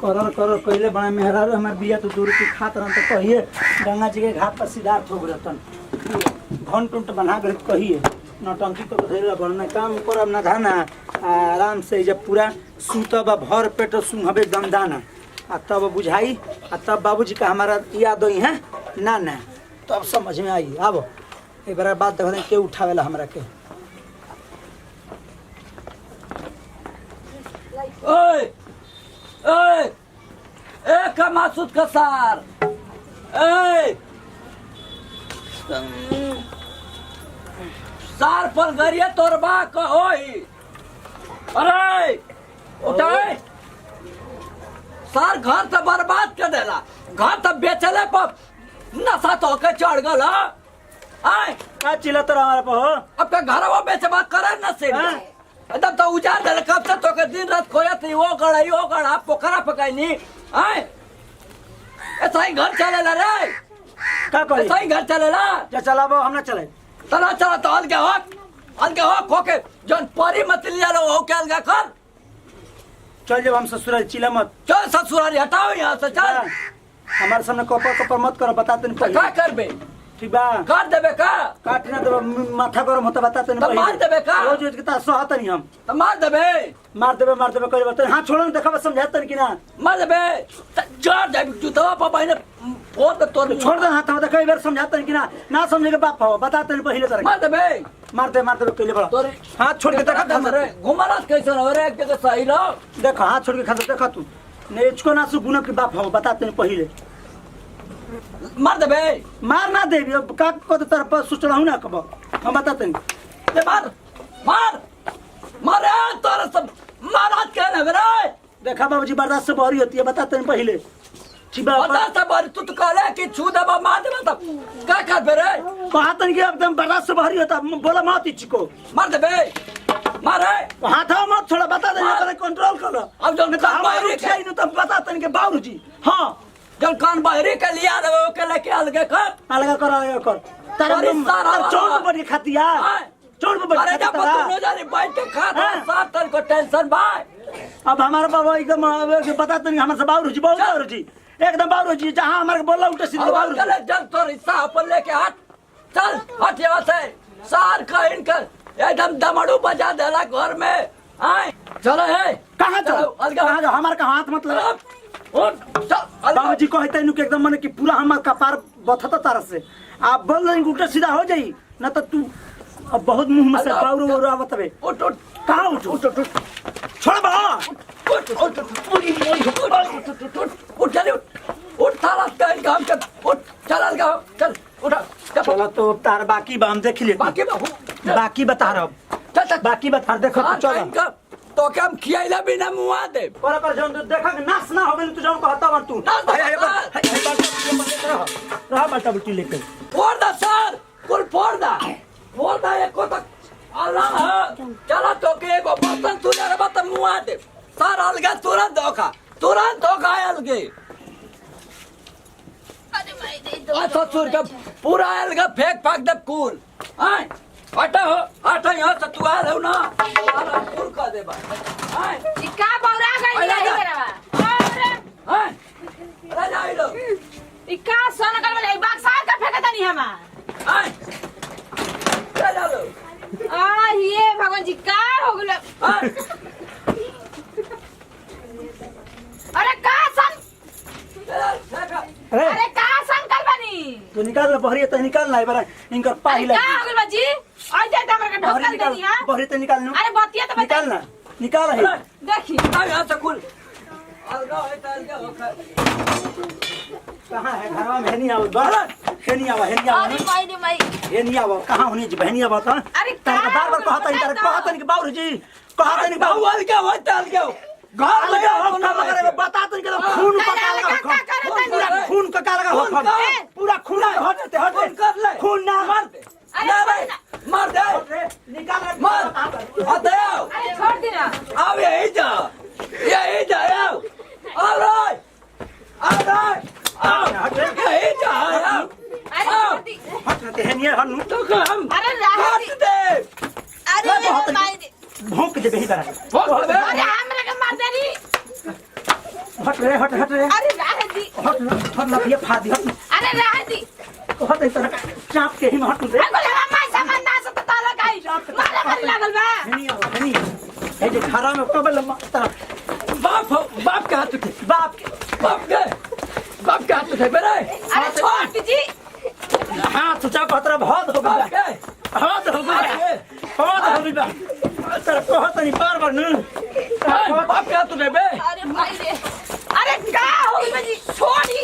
करर करर कइले बड़ा मेहरारू हमार बिया तो दूर की खात रहन तो कहिए गंगा जी के घाट पर सिद्धार्थ हो रतन घंट उंट बना कर कहिए नौटंकी को धैर्य बढ़ना काम करब ना धाना आराम से जब पूरा सूतब भर पेट सुंघबे दमदाना आ तब बुझाई आ तब बाबूजी का हमारा याद आई है ना ना तब समझ में आई आबो एक बार बात देखो के उठावेला हमरा के ओए ओए ए कमासुत कसार ए सार पर गरिया तोरबा क होई अरे उठाए सार घर तो बर्बाद कर देला घर तो बेचले पर नशा तो के चढ़ गल आए का चिल्लात रहा हमारा पे हो अब का घरवा बेचबा करे न से एकदम तो उजाड़ दे कब से तो के दिन रात खोयत वो गड़ा पोखरा पकाईनी आए ऐसा ही घर चलेला रे का करी ऐसा ही घर चलेला जा चलाबो हम ना चले तना चला तो अलगे हो खोके जन परी मछली लो हो के अलगा कर चल जब हम ससुराल चिल्ला मत चल ससुराली हटाओ यहाँ से चल हमारे सामने कपर मत करो बताते नहीं तो क्या करबे ठीक बा कर देबे का काट ना देबो माथा गरम होता बताते नहीं तो मार देबे का रोज रोज के ता सहत नहीं हम तो मार देबे कह बताते हां छोड़ो ना देखा समझाते नहीं कि ना मार देबे जड़ जाबे जुतवा पर बहिने फोन पे तोड़ छोड़ दे हाथ में कई बार समझाते नहीं कि ना समझे के बाप हो बताते नहीं पहले तरह मार देबे मार दे पहले बड़ा तोरे हाथ छोड़ के देखा रे घुमारा कैसे हो रे एक जगह सही लो देखो हाथ छोड़ के खा देखा तू ने इसको ना सु गुना के बाप हो बताते नहीं पहले मार देबे मार ना दे का को तरफ सोचला हूं ना कब हम बताते नहीं दे मार तोरे सब महाराज के ना रे देखा बाबूजी बर्दाश्त से बहरी होती है बताते नहीं पहले ठीक बा बता सब तू तो कहले कि छू देबा मार देबा तब का कर रे बात नहीं कि एकदम बर्दाश्त से बहरी होता बोला मत इचको मार देबे मार रे हाथ मत छोड़ा बता दे पहले कंट्रोल कर लो अब जो नहीं तो हमारे खाई नहीं तो बताते नहीं कि बाबूजी हां जब कान बाहरी के लिया देबे ओके लेके अलगे कर अलग कर तारा चोट पर खातिया चोट पर अरे जब तू न जाने बैठ के खा साथ तन को टेंशन भाई अब हमारा बाबा एकदम बताते नहीं हमारे से बाबूजी बाबूजी एकदम बाबूजी जहां हमारे बोला उल्टा सीधा बाबूजी चल जल तो हिस्सा अपन लेके हट चल हट यहाँ से सार का इनकर एकदम दमड़ू बजा देला घर में आए चलो है कहां चलो कहां जाओ हमारे का हाथ मत लगा बाबूजी कहते हैं कि एकदम माने कि पूरा हमार कपार बथता तार से आप बोल रहे उल्टा सीधा हो जाई ना तो तू अब बहुत मुंह में से बाउरो और आवत बे उठ कहां उठ छोड़ बा उठ चल उठ साला तेल काम कर उठ चल चल उठा चलो तो तार बाकी बा हम देख लिए बाकी बता रहा चल बाकी बता देखो चलो तो क्या हम खियाइला बिना मुआ दे पर जौन देखा नाश ना होबे तू जौन कहता बर तू रहा बाटा बुटी लेके फोड़ दा सर कुल फोड़ दा एक को तक अल्लाह चला तो के एगो बर्तन तू रे बत मुआ दे सर अलगा तुरंत धोखा अलगे अरे भाई दे दो ससुर का पूरा अलगा फेंक फाक दे कुल हां हटा यहाँ से तू आ रहो ना सारा कुल कर दे भाई ई का बौरा गई है करवा हां अरे जाई लो ई का सोना कर वाले बक्सा का फेंकता नहीं हमा हां चल लो आ ये भगवान जी का हो गेल अरे का सन अरे का सन कर बनी तू निकाल ले बहरी तो निकाल ना बार इनकर पाही का हो गेल बाजी आ जाए त हमरा के ढोकल देनी हां बहरी तो निकाल नु अरे बतिया तो निकाल ना निकाल है देखी आ यहाँ से कुल अलगा है तो अलगा होकर कहां है घरवा में नहीं आवत बार नहीं आवा अरे माई रे माई ये नहीं आवा कहां होनी जी बहनी आवा तो अरे तार बार कहता नहीं कि बाबूजी कहता नहीं बाबू अलगा हो तो अलगा हो घर लगा हम काम करे बता तो कि खून पका लगा खून का लगा हो पूरा खून हट कर ले खून ना मार दे मार दे निकाल मार हटे आओ अरे छोड़ दे ना आओ यही जा आओ आ रहा यही जा आओ अरे छोड़ दी हट है नहीं हम तो हम अरे राहत काट दे अरे माई भौंक दे बेही तरह भौंक दे अरे हमरा के मार देनी हट रे हट रे अरे रह दी हट ना ये फादी हट अरे रह दी हट इस तरह चाप के ही हट दे अरे हमारा सामान ना सब ताला गाई मारा मारी लागल बा नहीं ए जे खरा में कबल बाप के हाथ उठे बाप के हाथ उठे बेरे अरे छोड़ जी हाथ उठा पत्र बहुत हो बाप गया के बहुत हो गया तेरा कहत नहीं बार न बाप के हाथ उठे बे अरे भाई रे अरे का हो गई जी छोड़ी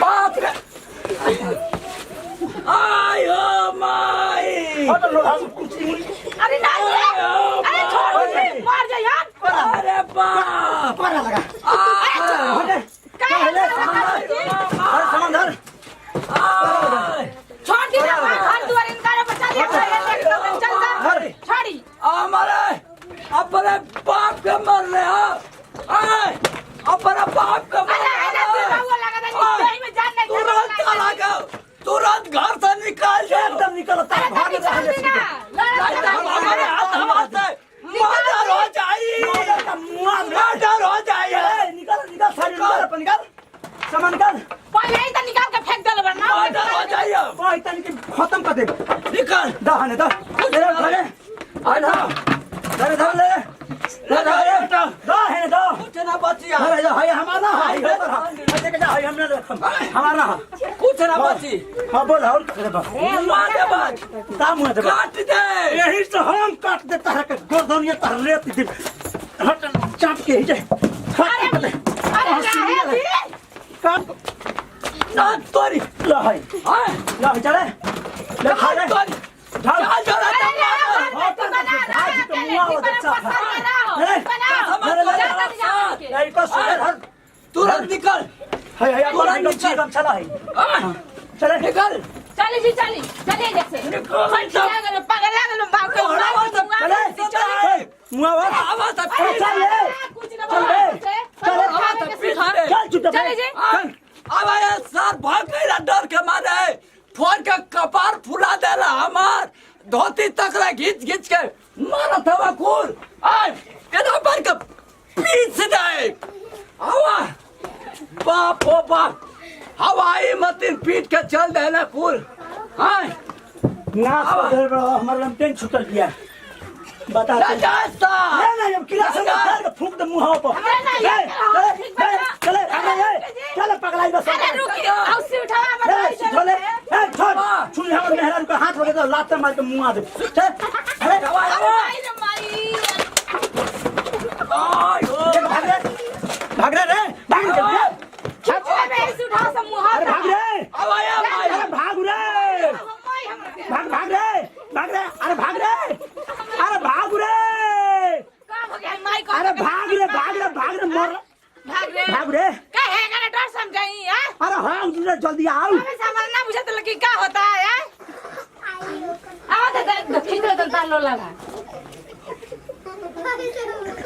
बाप के आयो माई हट लो हम कुछ अरे ना अरे छोड़ दे मार जा यार अरे बाप पर लगा हट का अरे समंदर छोड़ दी ना घर द्वार इनका बचा लिया चल जा छोड़ी हमारे अपने बाप के मर रहे हो अपने बाप के मर तुरंत घर से निकाल जाओ एकदम निकल भाग हमारे हाथ से मर्डर हो जाए मर्डर हो जाए निकल सारी निकल सामान निकल पहले ही तो निकाल के फेंक दे वरना मर्डर हो जाए कोई तनिक खत्म कर दे निकल दहने द धरे दहने द कुछ ना बचिया अरे हाय हमारा हाय देख जा हाय हमने हमारा कुछ ना बची हां बोल और करे बा मुआ दे बात दाम दे काट दे यही से हम काट दे तारा के गर्दन ये तार लेत दे हट चाप के ही अरे अरे काट ना तोरी ला हाय ला चले ले खा ले तोरी ढाल चल तुरंत निकल चले निकल चली जी चली चलिए जैसे पागल लागल बाप के आवाज कुछ ना चले जी अब सर भाग गया डर के मारे फोन के कपार फुला देला हमार धोती तक ला घींच के मारा था खून आय केना पर के पीछ दे हवा बाप ओ बाप हवाई मतीन पीट के चल दे ना खून आय ना हमारे लमटेन छुटल गया बता राजा नहीं अब किला से मार के फूंक दे मुंह पर चले चले पगलाई बस अरे रुकिए औसी उठावा मत चले छोड़ छुई हमर मेहरान को हाथ लगे तो लात मार के मुंह आ दे चल अरे भाई रे माई भाग रे छुपे में ऐसे उठा सब मुंह अरे भाग रे आवाया भाई अरे भाग रे भाग रे अरे भाग रे का हो गया माई को अरे भाग रे मर भाग रे काहे का डर समझाई है अरे हाँ जल्दी आओ हमें सामान ना बुझे तो लगी क्या होता है आओ तो खींच लो तो तालो लगा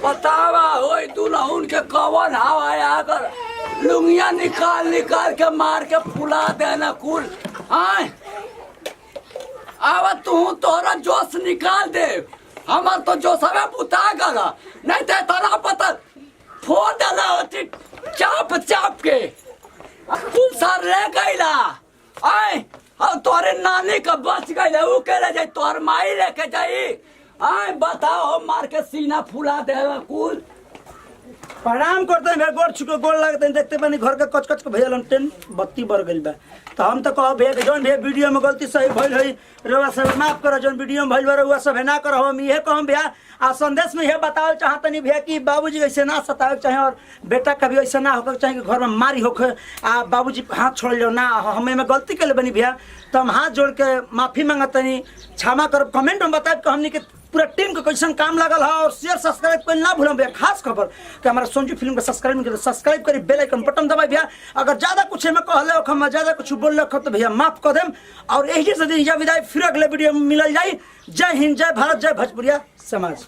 बतावा होई दुल्हन के कवन हवाया अगर लुंगिया निकाल के मार के फुला देना कुल आय अब तू तोरा जोश निकाल दे हमार तो जोश हमें बुता गला नहीं ते तोरा पता फोड़ देला होती चाप के कुल सार रह गईला आय अब तोरे नानी का बच गईला ऊ के ले जाई तोर माई लेके जाई आय बताओ मार के सीना फुला देला कुल प्रणाम करते हैं भैया गोड़ छुके गोड़ लगते हैं देखते बनी घर के कच के भैया लमटेन बत्ती बर गइल बा तो हम तो कहो भैया जौन भैया वीडियो में गलती सही भइल है रउआ सब माफ करो जौन वीडियो में भइल बा रउआ सब ना करो हम इहे कहम भैया आ संदेश में यह बतावे चाहतनी भैया कि बाबूजी ऐसे ना सतावे चाहे और बेटा कभी ऐसा ना होकर चाहे कि घर में मारी होके आ बाबूजी हाथ छोड़ लो ना हमें में गलती कर बनी भैया तो हम हाथ जोड़ के माफी मांगतनी क्षमा कर कमेंट में बताए कि हमने के पूरा टीम को कैसन काम लगल है और शेयर सब्सक्राइब कर ना भूलम भैया खास खबर कि हमारा संजू फिल्म को सब्सक्राइब करी बेल आइकन बटन दबाई भैया अगर ज्यादा कुछ हमें कहले हो हम ज्यादा कुछ बोल रख तो भैया माफ कर देम और यही से दिन विदाई फिर अगले वीडियो में मिलल जाई जय हिंद जय भारत जय भोजपुरिया समाज